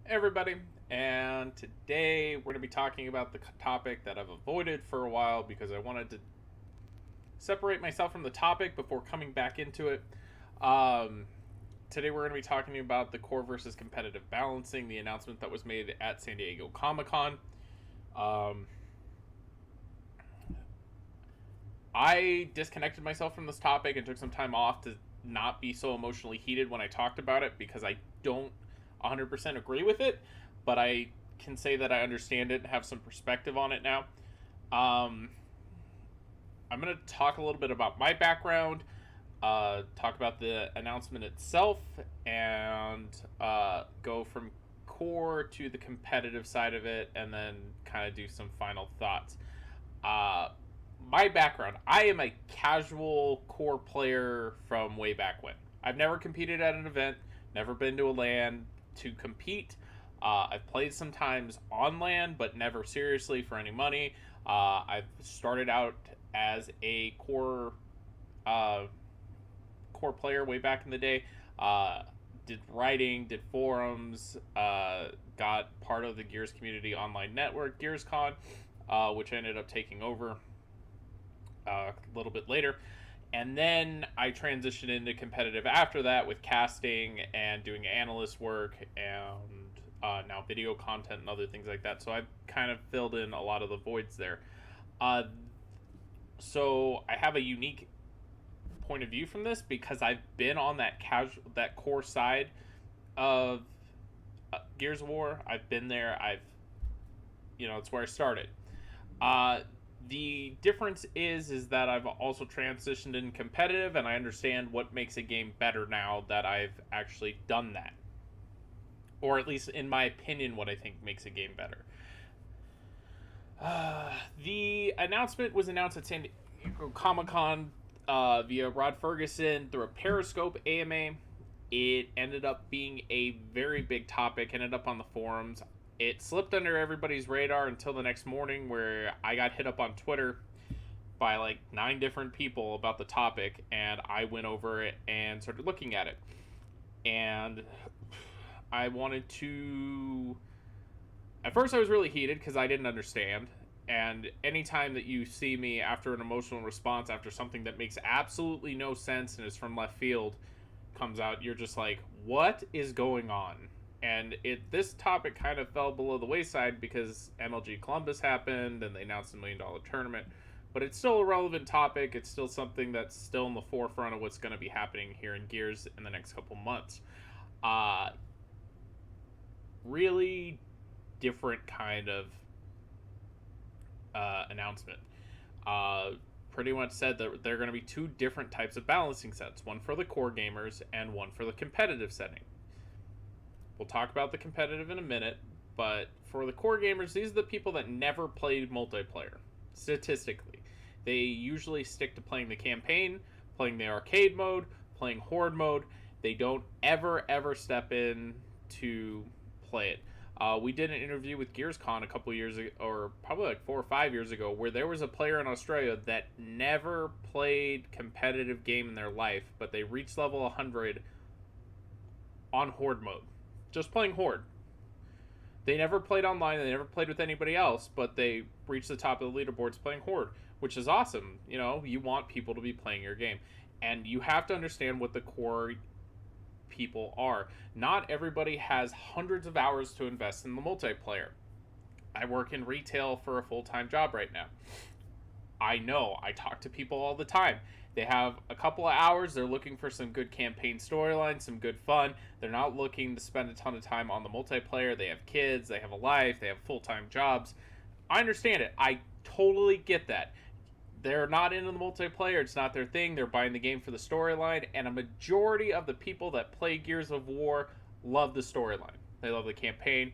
Everybody, and today we're going to be talking about the topic that I've avoided for a while because I wanted to separate myself from the topic before coming back into it. Um, Today we're going to be talking about the core versus competitive balancing, the announcement that was made at San Diego Comic-Con. Um, I disconnected myself from this topic and took some time off to not be so emotionally heated when I talked about it because I don't 100% agree with it, but I can say that I understand it and have some perspective on it now. Um, I'm going to talk a little bit about my background, talk about the announcement itself, and go from core to the competitive side of it, and then kind of do some final thoughts. Uh, my background, I am a casual core player from way back when. I've never competed at an event, never been to a LAN to compete. I've played sometimes on LAN, but never seriously for any money. I've started out as a uh, core player way back in the day. Did writing, did forums, got part of the Gears Community Online Network, GearsCon, which I ended up taking over a little bit later. And then I transitioned into competitive after that with casting and doing analyst work and now video content and other things like that. So I've kind of filled in a lot of the voids there. Uh, so I have a unique point of view from this because I've been on that core side of Gears of War. I've been there. It's where I started. Uh, the difference is that I've also transitioned in competitive, and I understand what makes a game better now that I've actually done that, or at least in my opinion, what I think makes a game better. The announcement was announced at San Diego Comic-Con via Rod Ferguson through a Periscope AMA. It ended up being a very big topic, ended up on the forums. It slipped under everybody's radar until the next morning, where I got hit up on Twitter by like 9 different people about the topic, and I went over it and started looking at it. And I wanted to... At first I was really heated because I didn't understand. And anytime that you see me after an emotional response, after something that makes absolutely no sense and is from left field comes out, you're just like, what is going on? And this topic kind of fell below the wayside because MLG Columbus happened and they announced $1 million tournament. But it's still a relevant topic. It's still something that's still in the forefront of what's going to be happening here in Gears in the next couple months. Really different kind of announcement. Pretty much said that there are going to be 2 different types of balancing sets, one for the core gamers and one for the competitive setting. We'll talk about the competitive in a minute, but for the core gamers, these are the people that never played multiplayer. Statistically, they usually stick to playing the campaign, playing the arcade mode, playing horde mode. They don't ever step in to play it. We did an interview with GearsCon a couple years ago, or probably like 4 or 5 years ago, where there was a player in Australia that never played competitive game in their life, but they reached level 100 on horde mode. Just playing horde. They never played online, they never played with anybody else, but they reached the top of the leaderboards playing horde, which is awesome. You know, you want people to be playing your game. And you have to understand what the core people are. Not everybody has hundreds of hours to invest in the multiplayer. I work in retail for a full-time job right now. I know, I talk to people all the time. They have a couple of hours, they're looking for some good campaign storyline, some good fun. They're not looking to spend a ton of time on the multiplayer. They have kids, they have a life, they have full-time jobs. I understand it. I totally get that. They're not into the multiplayer, it's not their thing. They're buying the game for the storyline, and a majority of the people that play Gears of War love the storyline. They love the campaign.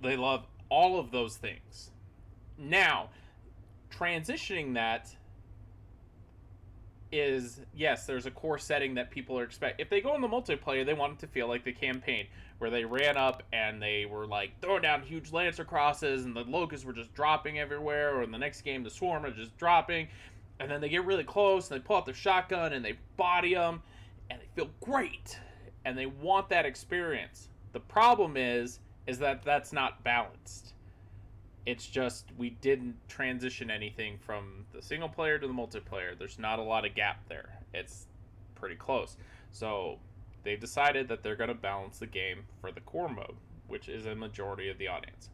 They love all of those things. Now, transitioning that is, yes, there's a core setting that people are expect. If they go in the multiplayer, they want it to feel like the campaign, where they ran up and they were like throwing down huge lancer crosses and the locusts were just dropping everywhere, or in the next game the swarm are just dropping, and then they get really close and they pull out their shotgun and they body them and they feel great and they want that experience. The problem is that that's not balanced. It's just we didn't transition anything from the single player to the multiplayer. There's not a lot of gap there. It's pretty close. So they've decided that they're going to balance the game for the core mode, which is a majority of the audience.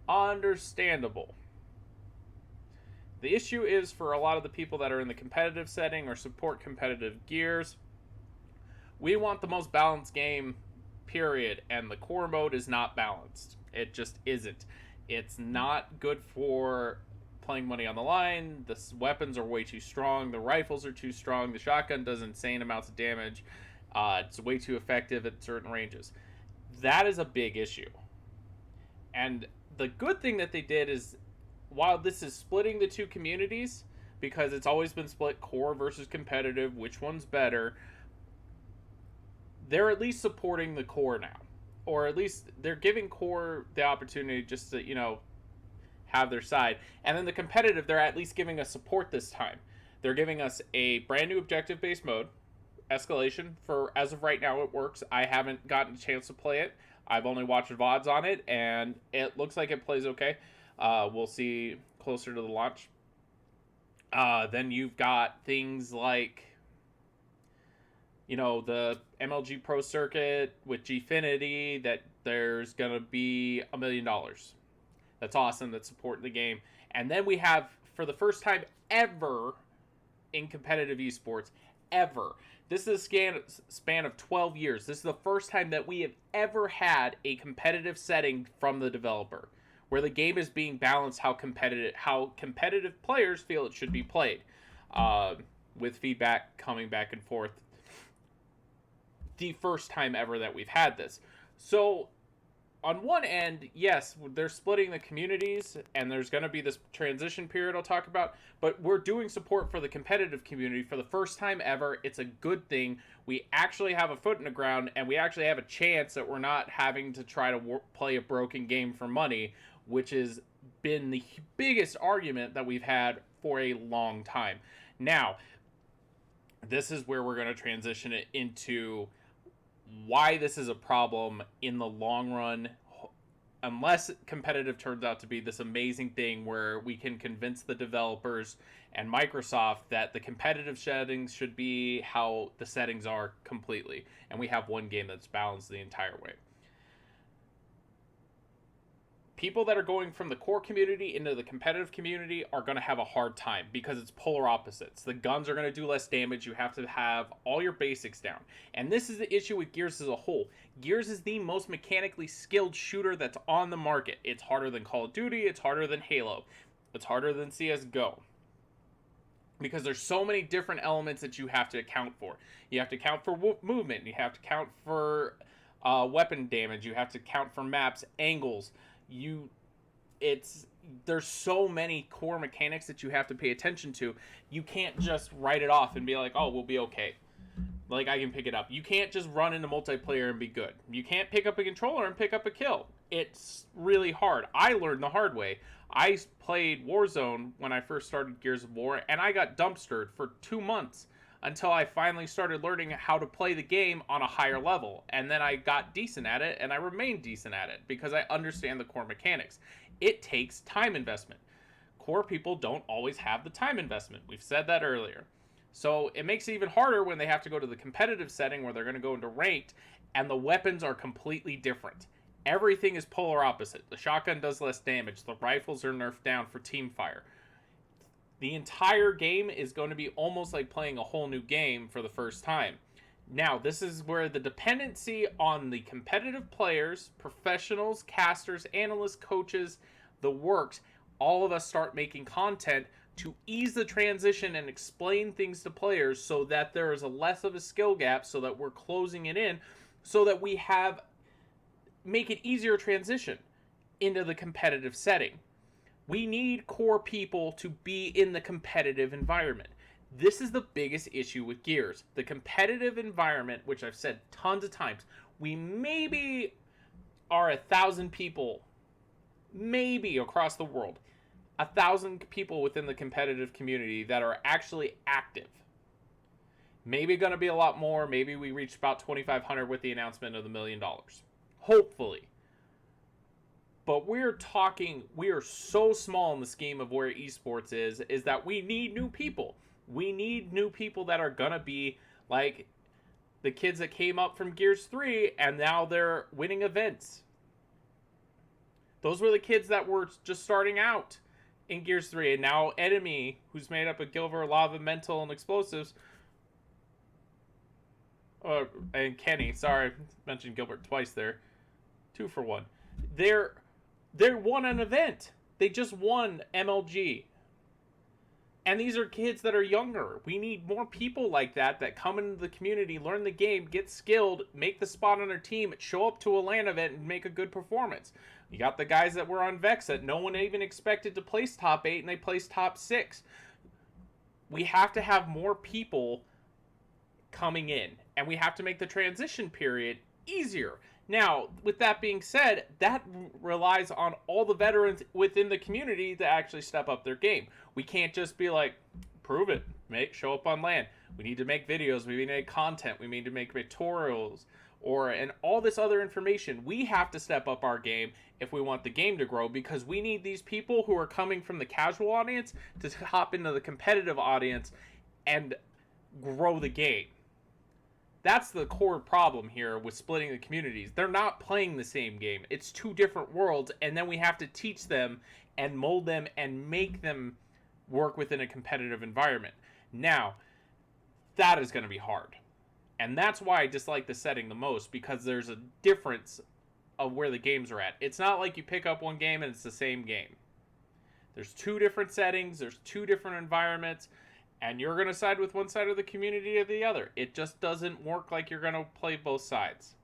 Understandable. The issue is for a lot of the people that are in the competitive setting or support competitive gears, we want the most balanced game, period, and the core mode is not balanced. It just isn't. It's not good for playing money on the line. The weapons are way too strong. The rifles are too strong. The shotgun does insane amounts of damage. It's way too effective at certain ranges. That is a big issue. And the good thing that they did is, while this is splitting the two communities, because it's always been split core versus competitive, which one's better, they're at least supporting the core now. Or at least they're giving core the opportunity just to, have their side. And then the competitive, they're at least giving us support this time. They're giving us a brand new objective-based mode, Escalation. For as of right now, it works. I haven't gotten a chance to play it. I've only watched VODs on it, and it looks like it plays okay. We'll see closer to the launch. Then you've got things like, the MLG Pro Circuit with Gfinity, that there's going to be $1 million. That's awesome. That's supporting the game. And then we have, for the first time ever in competitive esports, ever, this is a span of 12 years. This is the first time that we have ever had a competitive setting from the developer, where the game is being balanced how competitive players feel it should be played, with feedback coming back and forth. The first time ever that we've had this. So on one end, yes, they're splitting the communities, and there's going to be this transition period I'll talk about, but we're doing support for the competitive community for the first time ever. It's a good thing. We actually have a foot in the ground, and we actually have a chance that we're not having to try to play a broken game for money, which has been the biggest argument that we've had for a long time. Now, this is where we're going to transition it into why this is a problem in the long run, unless competitive turns out to be this amazing thing where we can convince the developers and Microsoft that the competitive settings should be how the settings are completely, and we have one game that's balanced the entire way. People that are going from the core community into the competitive community are going to have a hard time because it's polar opposites. The guns are going to do less damage. You have to have all your basics down. And this is the issue with Gears as a whole. Gears is the most mechanically skilled shooter that's on the market. It's harder than Call of Duty. It's harder than Halo. It's harder than CSGO. Because there's so many different elements that you have to account for. You have to account for movement. You have to account for weapon damage. You have to account for maps, angles. There's so many core mechanics that you have to pay attention to. You can't just write it off and be like, oh, we'll be okay. Like, I can pick it up. You can't just run into multiplayer and be good. You can't pick up a controller and pick up a kill. It's really hard. I learned the hard way. I played Warzone when I first started Gears of War, and I got dumpstered for 2 months until I finally started learning how to play the game on a higher level. And then I got decent at it, and I remained decent at it because I understand the core mechanics. It takes time investment. Core people don't always have the time investment. We've said that earlier. So it makes it even harder when they have to go to the competitive setting where they're going to go into ranked, and the weapons are completely different. Everything is polar opposite. The shotgun does less damage. The rifles are nerfed down for team fire. The entire game is going to be almost like playing a whole new game for the first time. Now, this is where the dependency on the competitive players, professionals, casters, analysts, coaches, the works, all of us start making content to ease the transition and explain things to players so that there is a less of a skill gap, so that we're closing it in, so that we make it easier transition into the competitive setting. We need core people to be in the competitive environment. This is the biggest issue with Gears. The competitive environment, which I've said tons of times, we maybe are 1,000 people, maybe across the world, 1,000 people within the competitive community that are actually active. Maybe going to be a lot more. Maybe we reached about 2,500 with the announcement of the $1 million. Hopefully. But we are so small in the scheme of where esports is that we need new people. We need new people that are gonna be like the kids that came up from Gears 3 and now they're winning events. Those were the kids that were just starting out in Gears 3, and now Enemy, who's made up of Gilver, Lava, Mental, and Explosives, and Kenny, sorry, mentioned Gilbert twice there, 2 for 1. They're won an event. They just won MLG. And these are kids that are younger. We need more people like that come into the community, learn the game, get skilled, make the spot on their team, show up to a LAN event, and make a good performance. You got the guys that were on Vex that no one even expected to place top 8, and they placed top 6. We have to have more people coming in, and we have to make the transition period easier. Now, with that being said, that relies on all the veterans within the community to actually step up their game. We can't just be like, prove it, show up on LAN. We need to make videos, we need to make content, we need to make tutorials, and all this other information. We have to step up our game if we want the game to grow, because we need these people who are coming from the casual audience to hop into the competitive audience and grow the game. That's the core problem here with splitting the communities. They're not playing the same game. It's 2 different worlds, and then we have to teach them and mold them and make them work within a competitive environment. Now, that is going to be hard. And that's why I dislike the setting the most, because there's a difference of where the games are at. It's not like you pick up one game and it's the same game. There's 2 different settings, there's 2 different environments, and you're going to side with one side of the community or the other. It just doesn't work like you're going to play both sides.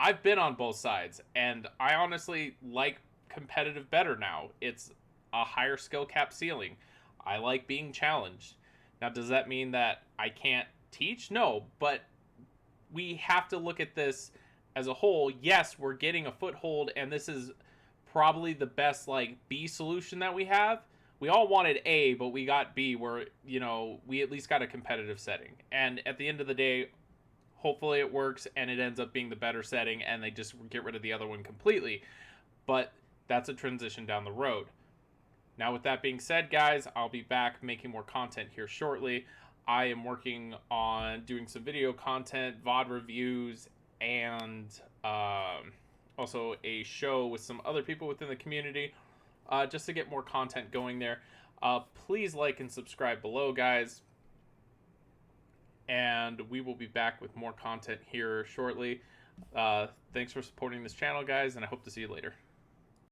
I've been on both sides, and I honestly like competitive better now. It's a higher skill cap ceiling. I like being challenged. Now, does that mean that I can't teach? No, but we have to look at this as a whole. Yes, we're getting a foothold, and this is probably the best B solution that we have. We all wanted A, but we got B, where, we at least got a competitive setting. And at the end of the day, hopefully it works and it ends up being the better setting and they just get rid of the other one completely. But that's a transition down the road. Now, with that being said, guys, I'll be back making more content here shortly. I am working on doing some video content, VOD reviews, and also a show with some other people within the community. Just to get more content going there. Please like and subscribe below, guys. And we will be back with more content here shortly. Thanks for supporting this channel, guys, and I hope to see you later.